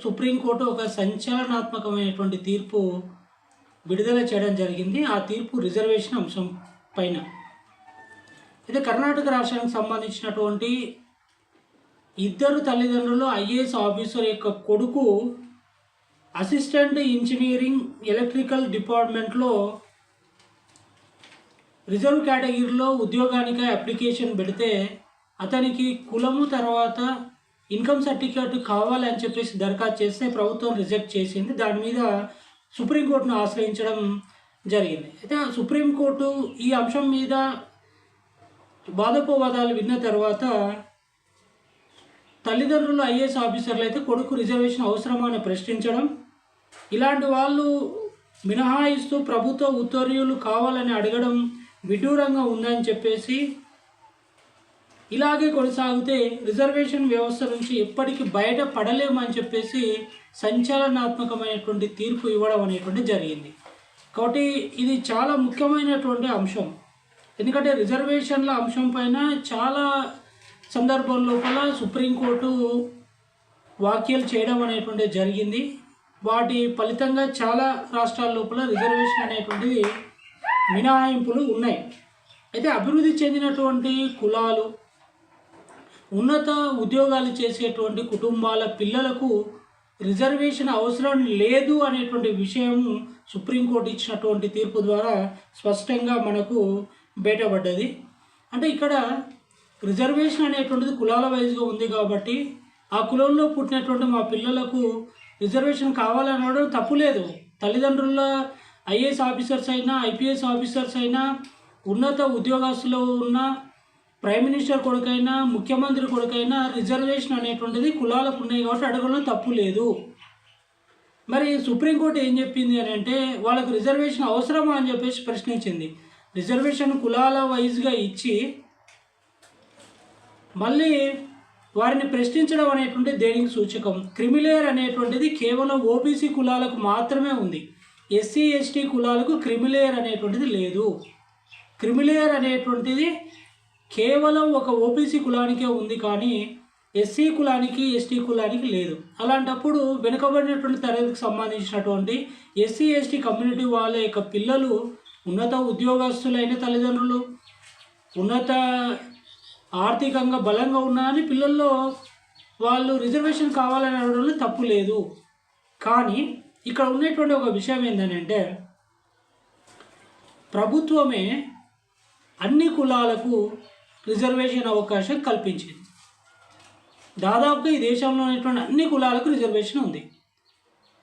Supreme court ఒక సంచలనాత్మకమైనటువంటి తీర్పు విడుదల చేయడం జరిగింది. ఆ తీర్పు రిజర్వేషన్ అంశం పైన. అయితే కర్ణాటక రాష్ట్రానికి సంబంధించినటువంటి ఇద్దరు తల్లిదండ్రులు ఐఏఎస్ ఆఫీసర్ యొక్క కొడుకు అసిస్టెంట్ ఇంజనీరింగ్ ఎలక్ట్రికల్ డిపార్ట్మెంట్లో రిజర్వ్ కేటగిరీలో ఉద్యోగానికి అప్లికేషన్ పెడితే అతనికి కులము తర్వాత ఇన్కమ్ సర్టిఫికేట్ కావాలని చెప్పేసి దరఖాస్తు చేస్తే ప్రభుత్వం రిజెక్ట్ చేసింది. దాని మీద సుప్రీంకోర్టును ఆశ్రయించడం జరిగింది. అయితే సుప్రీంకోర్టు ఈ అంశం మీద వాదోపవాదాలు విన్న తర్వాత తల్లిదండ్రులు ఐఏఎస్ ఆఫీసర్లు అయితే కొడుకు రిజర్వేషన్ అవసరమా అని ప్రశ్నించడం, ఇలాంటి వాళ్ళు మినహాయిస్తూ ప్రభుత్వ ఉత్తర్వులు కావాలని అడగడం విడ్డూరంగా ఉందని చెప్పేసి, ఇలాగే కొనసాగితే రిజర్వేషన్ వ్యవస్థ నుంచి ఎప్పటికీ బయట పడలేమని చెప్పేసి సంచలనాత్మకమైనటువంటి తీర్పు ఇవ్వడం అనేటువంటి జరిగింది. కాబట్టి ఇది చాలా ముఖ్యమైనటువంటి అంశం. ఎందుకంటే రిజర్వేషన్ల అంశం పైన చాలా సందర్భం లోపల సుప్రీంకోర్టు వ్యాఖ్యలు చేయడం అనేటువంటిది జరిగింది. వాటి ఫలితంగా చాలా రాష్ట్రాల లోపల రిజర్వేషన్ అనేటువంటిది మినహాయింపులు ఉన్నాయి. అయితే అభివృద్ధి చెందినటువంటి కులాలు, ఉన్నత ఉద్యోగాలు చేసేటువంటి కుటుంబాల పిల్లలకు రిజర్వేషన్ అవసరం లేదు అనేటువంటి విషయం సుప్రీంకోర్టు ఇచ్చినటువంటి తీర్పు ద్వారా స్పష్టంగా మనకు బయటపడ్డది. అంటే ఇక్కడ రిజర్వేషన్ అనేటువంటిది కులాల వైజ్గా ఉంది కాబట్టి ఆ కులంలో పుట్టినటువంటి మా పిల్లలకు రిజర్వేషన్ కావాలనడం తప్పు లేదు. తల్లిదండ్రుల ఐఏఎస్ ఆఫీసర్స్ అయినా, ఐపీఎస్ ఆఫీసర్స్ అయినా, ఉన్నత ఉద్యోగస్తులు ఉన్న ప్రైమ్ మినిస్టర్ కొడుకైనా, ముఖ్యమంత్రి కొడుకైనా రిజర్వేషన్ అనేటువంటిది కులాలకు ఉన్నాయి కాబట్టి అడగడం తప్పు లేదు. మరి సుప్రీంకోర్టు ఏం చెప్పింది అని అంటే, వాళ్ళకు రిజర్వేషన్ అవసరమా అని చెప్పేసి ప్రశ్నించింది. రిజర్వేషన్ కులాల వైజ్గా ఇచ్చి మళ్ళీ వారిని ప్రశ్నించడం అనేటువంటి దేనికి సూచకం? క్రిమిలేయర్ అనేటువంటిది కేవలం ఓబీసీ కులాలకు మాత్రమే ఉంది. ఎస్సీ ఎస్టీ కులాలకు క్రిమిలేయర్ అనేటువంటిది లేదు. క్రిమిలేయర్ అనేటువంటిది కేవలం ఒక ఓబీసీ కులానికే ఉంది, కానీ ఎస్సీ కులానికి ఎస్టీ కులానికి లేదు. అలాంటప్పుడు వెనుకబడినటువంటి తరగతికి సంబంధించినటువంటి ఎస్సీ ఎస్టీ కమ్యూనిటీ వాళ్ళ యొక్క పిల్లలు ఉన్నత ఉద్యోగస్తులైన తల్లిదండ్రులు, ఉన్నత ఆర్థికంగా బలంగా ఉన్నారని పిల్లల్లో వాళ్ళు రిజర్వేషన్ కావాలని అడగడంలో తప్పు లేదు. కానీ ఇక్కడ ఉన్నటువంటి ఒక విషయం ఏంటంటే, ప్రభుత్వమే అన్ని కులాలకు రిజర్వేషన్ అవకాశం కల్పించింది. దాదాపుగా ఈ దేశంలో ఉన్నటువంటి అన్ని కులాలకు రిజర్వేషన్ ఉంది.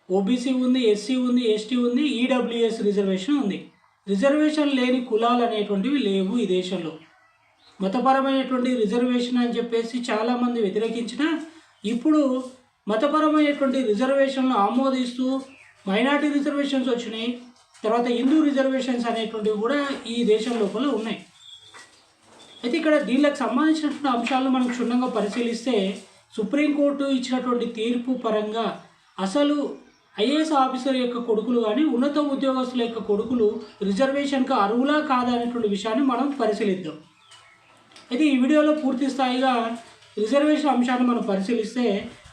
ఓబీసీ ఉంది, ఎస్సీ ఉంది, ఎస్టీ ఉంది, ఈడబ్ల్యూఎస్ రిజర్వేషన్ ఉంది. రిజర్వేషన్ లేని కులాలు అనేటువంటివి లేవు ఈ దేశంలో. మతపరమైనటువంటి రిజర్వేషన్ అని చెప్పేసి చాలామంది వ్యతిరేకించిన, ఇప్పుడు మతపరమైనటువంటి రిజర్వేషన్లు ఆమోదిస్తూ మైనార్టీ రిజర్వేషన్స్ వచ్చినాయి. తర్వాత హిందూ రిజర్వేషన్స్ అనేటువంటివి కూడా ఈ దేశం లోపల ఉన్నాయి. అయితే ఇక్కడ దీనికి సంబంధించినటువంటి అంశాలను మనం క్షుణ్ణంగా పరిశీలిస్తే, సుప్రీంకోర్టు ఇచ్చినటువంటి తీర్పు పరంగా అసలు ఐఏఎస్ ఆఫీసర్ యొక్క కొడుకులు కానీ, ఉన్నత ఉద్యోగస్తుల యొక్క కొడుకులు రిజర్వేషన్కి అర్హులా కాదా అనేటువంటి విషయాన్ని మనం పరిశీలిద్దాం. అయితే ఈ వీడియోలో పూర్తి స్థాయిగా రిజర్వేషన్ అంశాన్ని మనం పరిశీలిస్తే,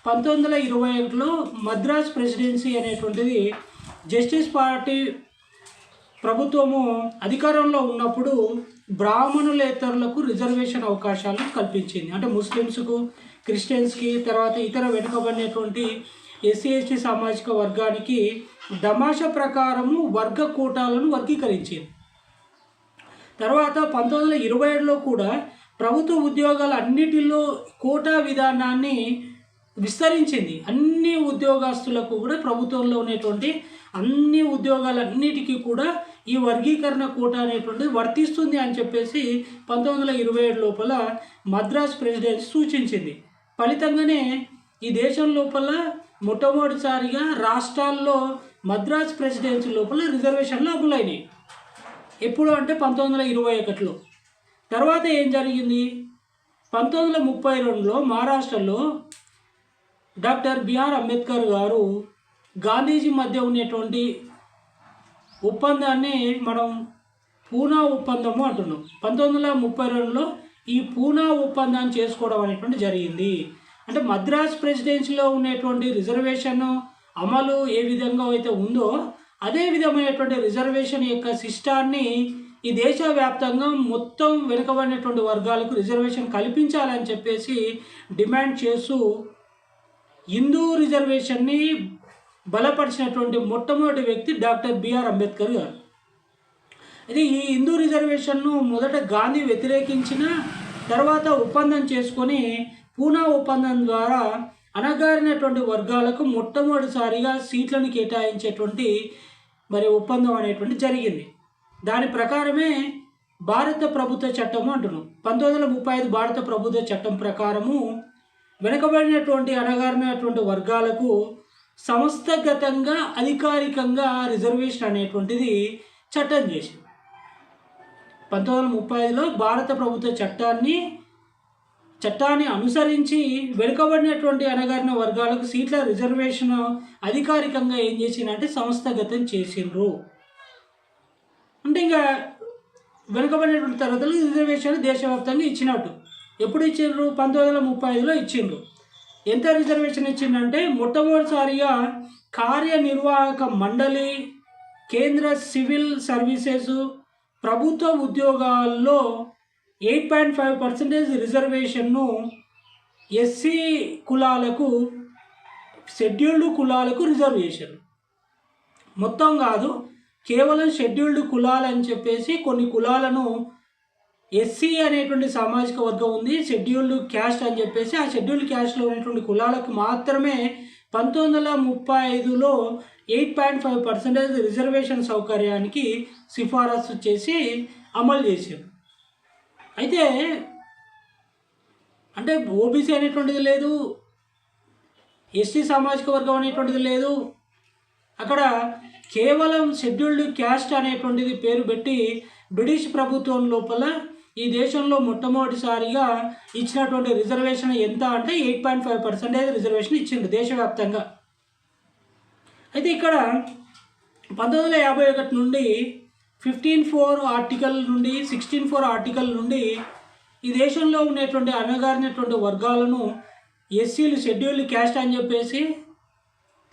1921లో మద్రాస్ ప్రెసిడెన్సీ అనేటువంటిది జస్టిస్ పార్టీ ప్రభుత్వము అధికారంలో ఉన్నప్పుడు బ్రాహ్మణులేతరులకు రిజర్వేషన్ అవకాశాలను కల్పించింది. అంటే ముస్లిమ్స్కు, క్రిస్టియన్స్కి, తర్వాత ఇతర వెనుకబడినటువంటి ఎస్సీ ఎస్టీ సామాజిక వర్గానికి దమాషా ప్రకారము వర్గ కోటాలను వర్గీకరించింది. తర్వాత 1927లో కూడా ప్రభుత్వ ఉద్యోగాల అన్నిటిలో కోటా విధానాన్ని విస్తరించింది. అన్ని ఉద్యోగస్తులకు కూడా ప్రభుత్వంలో ఉన్నటువంటి అన్ని ఉద్యోగాలన్నిటికీ కూడా ఈ వర్గీకరణ కోటా అనేటువంటిది వర్తిస్తుంది అని చెప్పేసి 1927 లోపల మద్రాస్ ప్రెసిడెన్సీ సూచించింది. ఫలితంగానే ఈ దేశం లోపల మొట్టమొదటిసారిగా రాష్ట్రాల్లో మద్రాస్ ప్రెసిడెన్సీ లోపల రిజర్వేషన్లు అమలైనవి. ఎప్పుడు అంటే 1921లో. తర్వాత ఏం జరిగింది? 1932లో మహారాష్ట్రలో డాక్టర్ బిఆర్ అంబేద్కర్ గారు గాంధీజీ మధ్య ఉన్నటువంటి ఒప్పందాన్ని మనం పూనా ఒప్పందము అంటున్నాం. 1932లో ఈ పూనా ఒప్పందాన్ని చేసుకోవడం అనేటువంటి జరిగింది. అంటే మద్రాస్ ప్రెసిడెన్సీలో ఉన్నటువంటి రిజర్వేషన్ అమలు ఏ విధంగా అయితే ఉందో అదే విధమైనటువంటి రిజర్వేషన్ యొక్క సిస్టాన్ని ఈ దేశవ్యాప్తంగా మొత్తం వెనుకబడినటువంటి వర్గాలకు రిజర్వేషన్ కల్పించాలని చెప్పేసి డిమాండ్ చేస్తూ హిందూ రిజర్వేషన్ని బలపరిచినటువంటి మొట్టమొదటి వ్యక్తి డాక్టర్ బిఆర్ అంబేద్కర్ గారు. అయితే ఈ హిందూ రిజర్వేషన్ను మొదట గాంధీ వ్యతిరేకించిన తర్వాత ఒప్పందం చేసుకొని పూనా ఒప్పందం ద్వారా అణగారినటువంటి వర్గాలకు మొట్టమొదటిసారిగా సీట్లను కేటాయించేటువంటి ఒప్పందం అనేటువంటి జరిగింది. దాని ప్రకారమే భారత ప్రభుత్వ చట్టము అంటున్నాం. 1935 భారత ప్రభుత్వ చట్టం ప్రకారము వెనుకబడినటువంటి అణగారినటువంటి వర్గాలకు సంస్థాగతంగా అధికారికంగా రిజర్వేషన్ అనేటువంటిది చట్టం చేసింది. 1935లో భారత ప్రభుత్వ చట్టాన్ని అనుసరించి వెనుకబడినటువంటి అణగారిన వర్గాలకు సీట్ల రిజర్వేషన్ అధికారికంగా ఏం చేసిందంటే సంస్థాగతం చేసిండ్రు. అంటే ఇంకా వెనుకబడినటువంటి తరగతులు రిజర్వేషన్ దేశవ్యాప్తంగా ఇచ్చినట్టు. ఎప్పుడు ఇచ్చిండ్రు? 1935లో ఇచ్చిండ్రు. ఎంత రిజర్వేషన్ ఇచ్చిందంటే మొట్టమొదటిసారిగా కార్యనిర్వాహక మండలి, కేంద్ర సివిల్ సర్వీసెస్, ప్రభుత్వ ఉద్యోగాల్లో 8.5% రిజర్వేషన్ను ఎస్సీ కులాలకు, షెడ్యూల్డ్ కులాలకు రిజర్వ్ చేశారు. మొత్తం కాదు, కేవలం షెడ్యూల్డ్ కులాలు అని చెప్పేసి కొన్ని కులాలను ఎస్సీ అనేటువంటి సామాజిక వర్గం ఉంది, షెడ్యూల్డ్ క్యాస్ట్ అని చెప్పేసి ఆ షెడ్యూల్డ్ క్యాస్ట్లో ఉన్నటువంటి కులాలకు మాత్రమే 1935లో 8.5% రిజర్వేషన్ సౌకర్యానికి సిఫారసు చేసి అమలు చేశారు. అయితే అంటే ఓబీసీ అనేటువంటిది లేదు, ఎస్టీ సామాజిక వర్గం అనేటువంటిది లేదు, అక్కడ కేవలం షెడ్యూల్డ్ క్యాస్ట్ అనేటువంటిది పేరు పెట్టి బ్రిటిష్ ప్రభుత్వం లోపల ఈ దేశంలో మొట్టమొదటిసారిగా ఇచ్చినటువంటి రిజర్వేషన్ ఎంత అంటే 8.5% రిజర్వేషన్ ఇచ్చింది దేశవ్యాప్తంగా. అయితే ఇక్కడ 1951 నుండి 15(4) ఆర్టికల్ నుండి 16(4) ఆర్టికల్ నుండి ఈ దేశంలో ఉన్నటువంటి అణగారినటువంటి వర్గాలను ఎస్సీలు షెడ్యూల్డ్ క్యాస్ట్ అని చెప్పేసి,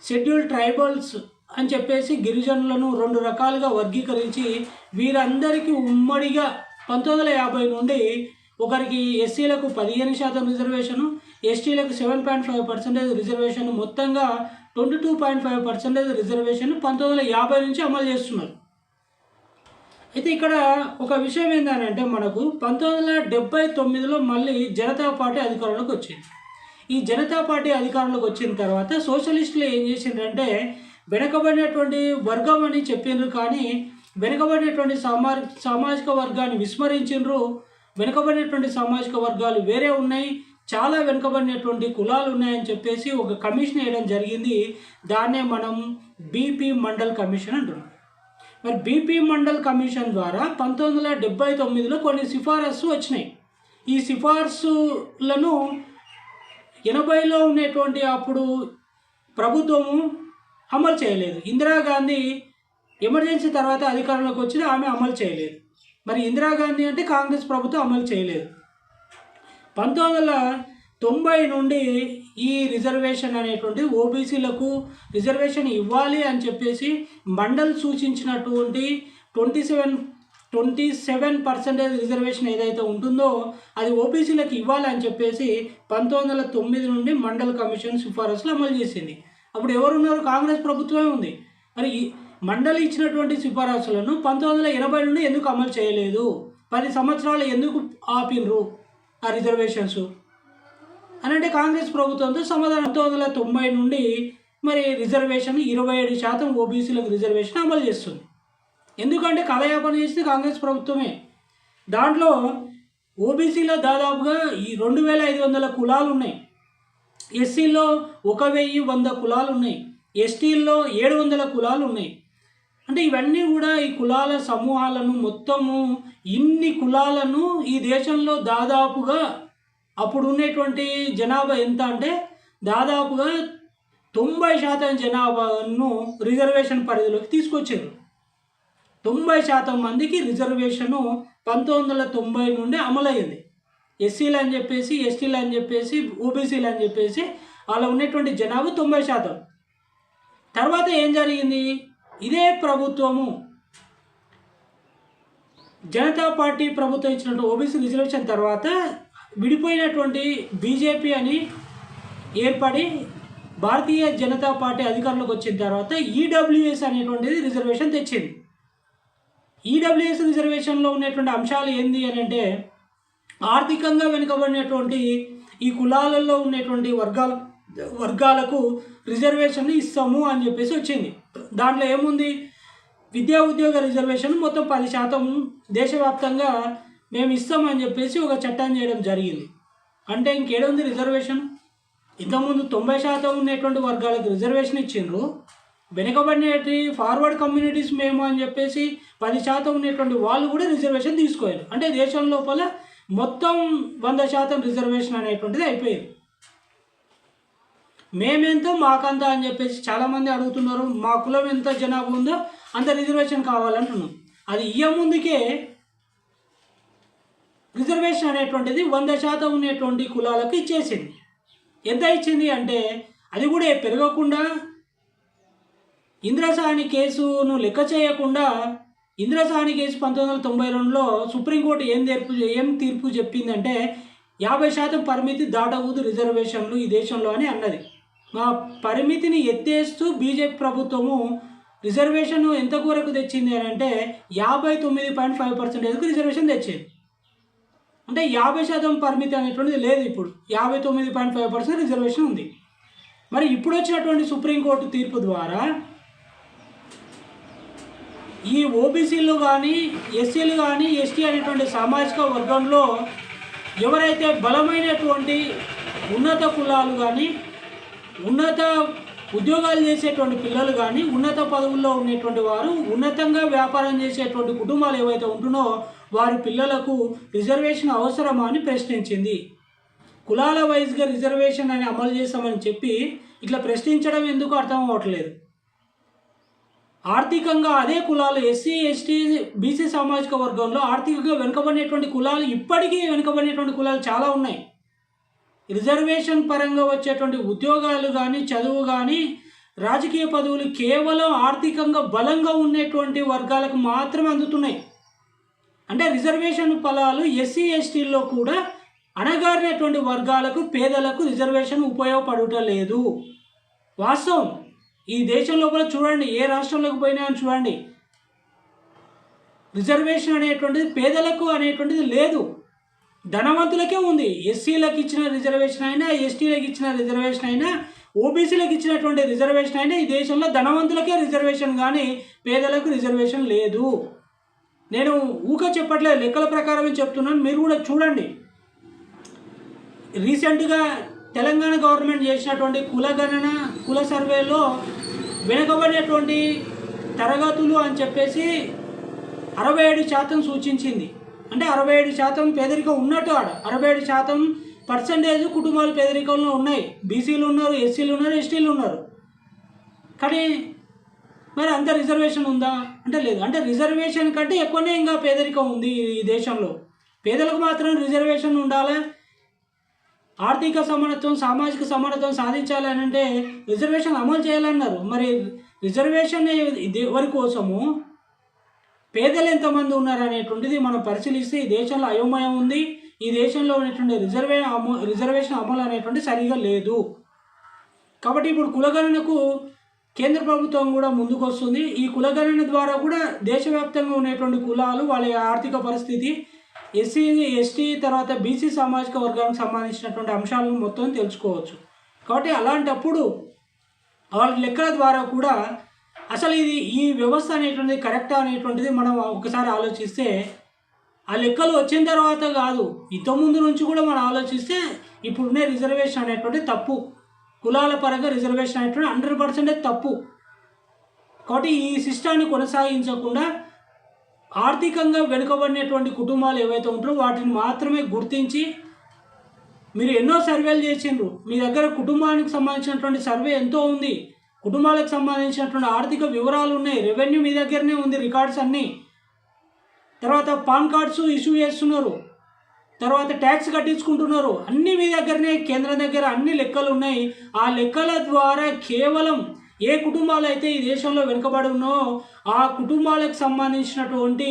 షెడ్యూల్డ్ ట్రైబల్స్ అని చెప్పేసి గిరిజనులను 2 రకాలుగా వర్గీకరించి వీరందరికీ ఉమ్మడిగా 1950 నుండి ఒకరికి ఎస్సీలకు 15% రిజర్వేషను, ఎస్టీలకు 7.5% రిజర్వేషన్, మొత్తంగా 22.5% రిజర్వేషన్ 1950 నుంచి అమలు చేస్తున్నారు. అయితే ఇక్కడ ఒక విషయం ఏంటంటే మనకు 1979లో మళ్ళీ జనతా పార్టీ అధికారంలోకి వచ్చింది. ఈ జనతా పార్టీ అధికారంలోకి వచ్చిన తర్వాత సోషలిస్టులు ఏం చేసిండ్రంటే వెనుకబడినటువంటి వర్గం అని చెప్పిండ్రు, కానీ వెనుకబడినటువంటి సామాజిక వర్గాన్ని విస్మరించిండ్రు. వెనుకబడినటువంటి సామాజిక వర్గాలు వేరే ఉన్నాయి, చాలా వెనుకబడినటువంటి కులాలు ఉన్నాయని చెప్పేసి ఒక కమిషన్ వేయడం జరిగింది. దాన్నే మనం బీపీ మండల్ కమిషన్ అంటున్నాం. మరి బీపీ మండల్ కమిషన్ ద్వారా 1979లో కొన్ని సిఫారసు వచ్చినాయి. ఈ సిఫార్సులను 80లో ఉన్నటువంటి అప్పుడు ప్రభుత్వము అమలు చేయలేదు. ఇందిరాగాంధీ ఎమర్జెన్సీ తర్వాత అధికారంలోకి వచ్చింది, ఆమె అమలు చేయలేదు. మరి ఇందిరాగాంధీ అంటే కాంగ్రెస్ ప్రభుత్వం అమలు చేయలేదు. 1990 నుండి ఈ రిజర్వేషన్ అనేటువంటి ఓబీసీలకు రిజర్వేషన్ ఇవ్వాలి అని చెప్పేసి మండల్ సూచించినటువంటి 27% రిజర్వేషన్ ఏదైతే ఉంటుందో అది ఓబీసీలకు ఇవ్వాలి అని చెప్పేసి 1909 నుండి మండల్ కమిషన్ సిఫారసులు అమలు చేసింది. అప్పుడు ఎవరున్నారు? కాంగ్రెస్ ప్రభుత్వమే ఉంది. మరి మండలి ఇచ్చినటువంటి సిఫారసులను 1980 నుండి ఎందుకు అమలు చేయలేదు? 10 సంవత్సరాలు ఎందుకు ఆపినరు ఆ రిజర్వేషన్స్ అని అంటే కాంగ్రెస్ ప్రభుత్వంతో సమాధానం. 1990 నుండి మరి రిజర్వేషన్ 27% ఓబీసీలకు రిజర్వేషన్ అమలు చేస్తుంది. ఎందుకంటే కాలయాపన చేసింది కాంగ్రెస్ ప్రభుత్వమే. దాంట్లో ఓబీసీలో దాదాపుగా ఈ 2500 కులాలు ఉన్నాయి, ఎస్సీలో 1100 కులాలు ఉన్నాయి, ఎస్టీల్లో 700 కులాలు ఉన్నాయి. అంటే ఇవన్నీ కూడా ఈ కులాల సమూహాలను మొత్తము ఇన్ని కులాలను ఈ దేశంలో దాదాపుగా అప్పుడు ఉండేటువంటి జనాభా ఎంత అంటే దాదాపుగా 90% జనాభాను రిజర్వేషన్ పరిధిలోకి తీసుకొచ్చారు. 90% మందికి రిజర్వేషను 1990 నుండి అమలయ్యింది. ఎస్సీలు అని చెప్పేసి, ఎస్టీలు అని చెప్పేసి, ఓబీసీలు అని చెప్పేసి అలా ఉన్నటువంటి జనాభా 90%. తర్వాత ఏం జరిగింది? ఇదే ప్రభుత్వము జనతా పార్టీ ప్రభుత్వం ఇచ్చినటువంటి ఓబీసీ రిజర్వేషన్ తర్వాత విడిపోయినటువంటి బీజేపీ అని ఏర్పడి భారతీయ జనతా పార్టీ అధికారంలోకి వచ్చిన తర్వాత ఈడబ్ల్యూఎస్ అనేటువంటిది రిజర్వేషన్ తెచ్చింది. ఈడబ్ల్యూఎస్ రిజర్వేషన్లో ఉన్నటువంటి అంశాలు ఏంది అని అంటే, ఆర్థికంగా వెనుకబడినటువంటి ఈ కులాలలో ఉన్నటువంటి వర్గాలకు రిజర్వేషన్ ఇస్తాము అని చెప్పేసి వచ్చింది. దాంట్లో ఏముంది? విద్యా ఉద్యోగ రిజర్వేషన్ మొత్తం 10% దేశవ్యాప్తంగా మేము ఇస్తామని చెప్పేసి ఒక చట్టాన్ని చేయడం జరిగింది. అంటే ఇంకేడుంది రిజర్వేషన్? ఇంతకుముందు 90% ఉన్నటువంటి వర్గాలకు రిజర్వేషన్ ఇచ్చిండ్రు. వెనుకబడినటువంటి ఫార్వర్డ్ కమ్యూనిటీస్ మేము అని చెప్పేసి 10% ఉన్నటువంటి వాళ్ళు కూడా రిజర్వేషన్ తీసుకోవాలి. అంటే దేశం లోపల మొత్తం 100% రిజర్వేషన్ అనేటువంటిది అయిపోయింది. మేమెంతో మాకంతా అని చెప్పేసి చాలామంది అడుగుతున్నారు. మా కులం ఎంత జనాభా ఉందో అంత రిజర్వేషన్ కావాలంటున్నాం. అది ముందుకే రిజర్వేషన్ అనేటువంటిది 100% ఉన్నటువంటి కులాలకు ఇచ్చేసింది. ఎంత ఇచ్చింది అంటే, అది కూడా పెరగకుండా ఇంద్రసాని కేసును లెక్క చేయకుండా, ఇంద్రసాని కేసు 1992లో సుప్రీంకోర్టు ఏం తీర్పు చెప్పిందంటే 50% పరిమితి దాటకూడదు రిజర్వేషన్లు ఈ దేశంలో అని అన్నది. మా పరిమితిని ఎత్తేస్తూ బీజేపీ ప్రభుత్వము రిజర్వేషన్ ఎంత వరకు తెచ్చింది అని అంటే 59.5% రిజర్వేషన్ తెచ్చింది. అంటే 50% పరిమితి అనేటువంటిది లేదు. ఇప్పుడు 59.5% రిజర్వేషన్ ఉంది. మరి ఇప్పుడు వచ్చినటువంటి సుప్రీంకోర్టు తీర్పు ద్వారా ఈ ఓబీసీలు కానీ, ఎస్సీలు కానీ, ఎస్టీ అనేటువంటి సామాజిక వర్గంలో ఎవరైతే బలమైనటువంటి ఉన్నత కులాలు కానీ, ఉన్నత ఉద్యోగాలు చేసేటువంటి పిల్లలు కానీ, ఉన్నత పదవుల్లో ఉండేటువంటి వారు, ఉన్నతంగా వ్యాపారం చేసేటువంటి కుటుంబాలు ఏవైతే ఉంటున్నో వారి పిల్లలకు రిజర్వేషన్ అవసరమా అని ప్రశ్నించింది. కులాల వైజ్గా రిజర్వేషన్ అని అమలు చేస్తామని చెప్పి ఇట్లా ప్రశ్నించడం ఎందుకు అర్థం అవ్వట్లేదు. ఆర్థికంగా అదే కులాలు ఎస్సీ, ఎస్టీ, బీసీ సామాజిక వర్గంలో ఆర్థికంగా వెనుకబడినటువంటి కులాలు, ఇప్పటికీ వెనుకబడినటువంటి కులాలు చాలా ఉన్నాయి. రిజర్వేషన్ పరంగా వచ్చేటువంటి ఉద్యోగాలు కానీ, చదువు కానీ, రాజకీయ పదవులు కేవలం ఆర్థికంగా బలంగా ఉన్నటువంటి వర్గాలకు మాత్రమే అందుతున్నాయి. అంటే రిజర్వేషన్ ఫలాలు ఎస్సీ, ఎస్టీల్లో కూడా అణగారినటువంటి వర్గాలకు, పేదలకు రిజర్వేషన్ ఉపయోగపడటలేదు. వాస్తవం. ఈ దేశం లోపల చూడండి, ఏ రాష్ట్రంలోకి పోయినా అని చూడండి, రిజర్వేషన్ అనేటువంటిది పేదలకు అనేటువంటిది లేదు. ధనవంతులకే ఉంది. ఎస్సీలకు ఇచ్చిన రిజర్వేషన్ అయినా, ఎస్టీలకు ఇచ్చిన రిజర్వేషన్ అయినా, ఓబీసీలకు ఇచ్చినటువంటి రిజర్వేషన్ అయినా ఈ దేశంలో ధనవంతులకే రిజర్వేషన్ కానీ పేదలకు రిజర్వేషన్ లేదు. నేను ఊక చెప్పట్లేదు, లెక్కల ప్రకారమే చెప్తున్నాను. మీరు కూడా చూడండి. రీసెంట్గా తెలంగాణ గవర్నమెంట్ చేసినటువంటి కులగణన, కుల సర్వేలో వెనుకబడినటువంటి తరగతులు అని చెప్పేసి 67% సూచించింది. అంటే 67% పేదరికం ఉన్నట్టు. 67% కుటుంబాలు పేదరికంలో ఉన్నాయి. బీసీలు ఉన్నారు, ఎస్సీలు ఉన్నారు, ఎస్టీలు ఉన్నారు. కానీ మరి అంత రిజర్వేషన్ ఉందా అంటే లేదు. అంటే రిజర్వేషన్ కంటే ఎక్కువనే ఇంకా పేదరికం ఉంది ఈ దేశంలో. పేదలకు మాత్రం రిజర్వేషన్ ఉండాలా? ఆర్థిక సమానత్వం, సామాజిక సమానత్వం సాధించాలి అని అంటే రిజర్వేషన్ అమలు చేయాలన్నారు. మరి రిజర్వేషన్ ఎవరి కోసము, పేదలు ఎంతమంది ఉన్నారు అనేటువంటిది మనం పరిశీలిస్తే ఈ దేశంలో అయోమయం ఉంది. ఈ దేశంలో ఉన్నటువంటి రిజర్వేషన్ అమలు అనేటువంటి సరిగా లేదు. కాబట్టి ఇప్పుడు కులగణనకు కేంద్ర ప్రభుత్వం కూడా ముందుకు వస్తుంది. ఈ కులగణన ద్వారా కూడా దేశవ్యాప్తంగా ఉన్నటువంటి కులాలు, వాళ్ళ ఆర్థిక పరిస్థితి, ఎస్సీ, ఎస్టీ, తర్వాత బీసీ సామాజిక వర్గానికి సంబంధించినటువంటి అంశాలను మొత్తం తెలుసుకోవచ్చు. కాబట్టి అలాంటప్పుడు వాళ్ళ లెక్కల ద్వారా కూడా అసలు ఈ వ్యవస్థ అనేటువంటిది కరెక్టా అనేటువంటిది మనం ఒకసారి ఆలోచిస్తే, ఆ లెక్కలు వచ్చిన తర్వాత కాదు, ఇంతకుముందు నుంచి కూడా మనం ఆలోచిస్తే ఇప్పుడున్న రిజర్వేషన్ అనేటువంటి తప్పు. కులాల పరంగా రిజర్వేషన్ అనేటువంటి 100% తప్పు. కాబట్టి ఈ సిస్టాన్ని కొనసాగించకుండా ఆర్థికంగా వెనుకబడినటువంటి కుటుంబాలు ఏవైతే ఉంటారో వాటిని మాత్రమే గుర్తించి, మీరు ఎన్నో సర్వేలు చేసిండ్రు, మీ దగ్గర కుటుంబానికి సంబంధించినటువంటి సర్వే ఎంతో ఉంది, కుటుంబాలకు సంబంధించినటువంటి ఆర్థిక వివరాలు ఉన్నాయి, రెవెన్యూ మీ దగ్గరనే ఉంది, రికార్డ్స్ అన్నీ. తర్వాత పాన్ కార్డ్స్ ఇష్యూ చేస్తున్నారు. తర్వాత ట్యాక్స్ కట్టించుకుంటున్నారు. అన్నీ మీ దగ్గరనే, కేంద్రం దగ్గర అన్ని లెక్కలు ఉన్నాయి. ఆ లెక్కల ద్వారా కేవలం ఏ కుటుంబాలు అయితే ఈ దేశంలో వెనుకబడి ఉన్నాయో ఆ కుటుంబాలకు సంబంధించినటువంటి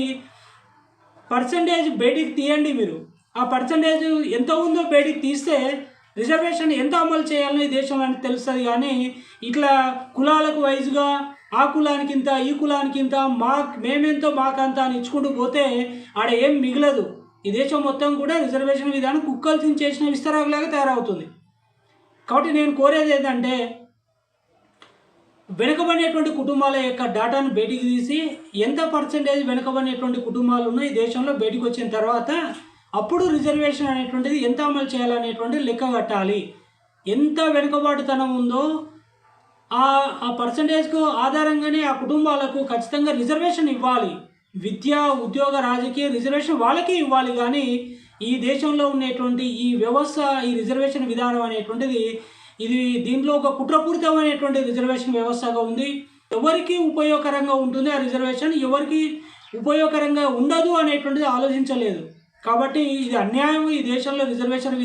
పర్సంటేజ్ బయటికి తీయండి. మీరు ఆ పర్సంటేజ్ ఎంత ఉందో బయటికి తీస్తే రిజర్వేషన్ ఎంత అమలు చేయాలని ఈ దేశంలో తెలుస్తుంది. కానీ ఇట్లా కులాలకు వైజ్గా ఆ కులానికి ఇంత, ఈ కులానికి ఇంత, మేమెంతో మాకంత అని ఇచ్చుకుంటూ పోతే ఆడ ఏం మిగలదు. ఈ దేశం మొత్తం కూడా రిజర్వేషన్ విధానం కుక్కలు చేసిన విస్తరాకులాగా తయారవుతుంది. కాబట్టి నేను కోరేది ఏంటంటే వెనుకబడినటువంటి కుటుంబాల యొక్క డాటాను బయటికి తీసి ఎంత పర్సంటేజ్ వెనుకబడినటువంటి కుటుంబాలు ఉన్నాయి ఈ దేశంలో బయటికి వచ్చిన తర్వాత అప్పుడు రిజర్వేషన్ అనేటువంటిది ఎంత అమలు చేయాలనేటువంటిది లెక్క కట్టాలి. ఎంత వెనుకబాటుతనం ఉందో ఆ పర్సంటేజ్కు ఆధారంగానే ఆ కుటుంబాలకు ఖచ్చితంగా రిజర్వేషన్ ఇవ్వాలి. విద్య, ఉద్యోగ, రాజకీయ రిజర్వేషన్ వాళ్ళకే ఇవ్వాలి. కానీ ఈ దేశంలో ఉన్నటువంటి ఈ వ్యవస్థ, ఈ రిజర్వేషన్ విధానం అనేటువంటిది దీంట్లో ఒక కుట్రపూరితమైనటువంటి రిజర్వేషన్ వ్యవస్థగా ఉంది. ఎవరికి ఉపయోగకరంగా ఉంటుంది ఆ రిజర్వేషన్, ఎవరికి ఉపయోగకరంగా ఉండదు అనేటువంటిది ఆలోచించలేదు. కాబట్టి ఇది అన్యాయం. ఈ దేశంలో రిజర్వేషన్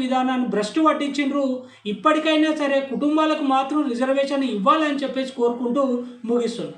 విధానాన్ని భ్రష్టు పట్టించిండ్రు. ఇప్పటికైనా సరే కుటుంబాలకు మాత్రం రిజర్వేషన్ ఇవ్వాలని చెప్పేసి కోరుకుంటూ ముగిస్తుంది.